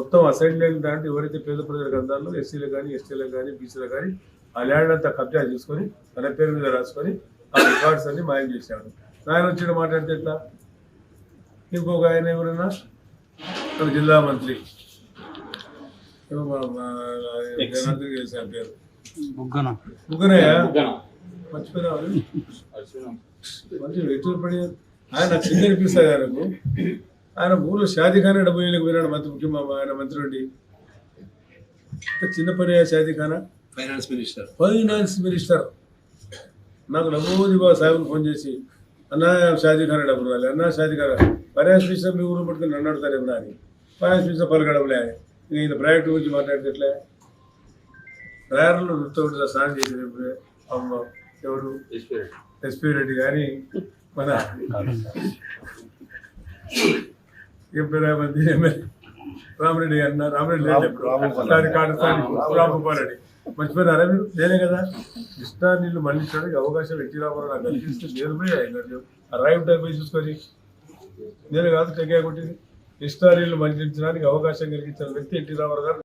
మొత్తం assign land దాంట్లో ఎవరైతే పేద ప్రజలకు అందాలో ఎస్సీలకు కానీ ఎస్టీలకు కానీ బీసీలకు కానీ ఆ ల్యాండ్ అంతా కబ్జా చేసుకొని తన పేరు మీద రాసుకొని ఆ రికార్డ్స్ అన్ని మాయం చేశాడు. ఆయన వచ్చిన మాట్లాడితే ఎట్లా? ఇంకొక ఆయన ఎవరైనా మన జిల్లా మంత్రి చేశాను పేరు ముగ్గనయ్య మర్చిపోయినా మంచి వ్యక్తులు పడి ఆయన చిన్న అనిపిస్తుంది ఆయనకు. ఆయన ఊళ్ళో షాదీఖానా డబ్బు పోయినాడు ఆయన మంత్రి నుండి. చిన్న పని షాదీఖానా ఫైనాన్స్ మినిస్టర్ నాకు నమోది సాహెబ్ ఫోన్ చేసి అన్నా షాదీఖానా డబ్బులు రాలి అన్నా షాదీఖానా ఫైనాన్స్ మినిస్టర్ మీ ఊరు పట్టుకుని నన్ను అడుగుతారేమో అని. ఫైనాన్స్ మినిస్టర్ పలకడములే ఈయన ప్రాజెక్ట్ గురించి మాట్లాడితే ప్రయాణంలో వృత్తి స్నానం చేసేటప్పుడు అమ్మ ఎవరు ఎస్పీ రెడ్డి కానీ మన రామరెడ్డి అన్న రామరెడ్డి రామగోపాల్ రెడ్డి మర్చిపోయినారా మీరు? నేనే కదా కృష్ణా నీళ్ళు మళ్ళించడానికి అవకాశం ఎట్టి రామారావు నాకు కల్పిస్తే నేను పోయి ఆ రైట్ టైం పోయి చూసుకొని నేను కాదు టెక్కా కొట్టింది. కృష్ణా నీళ్ళు మళ్ళించడానికి అవకాశం కలిగించిన వ్యక్తి ఎన్టీ రామారావు గారు.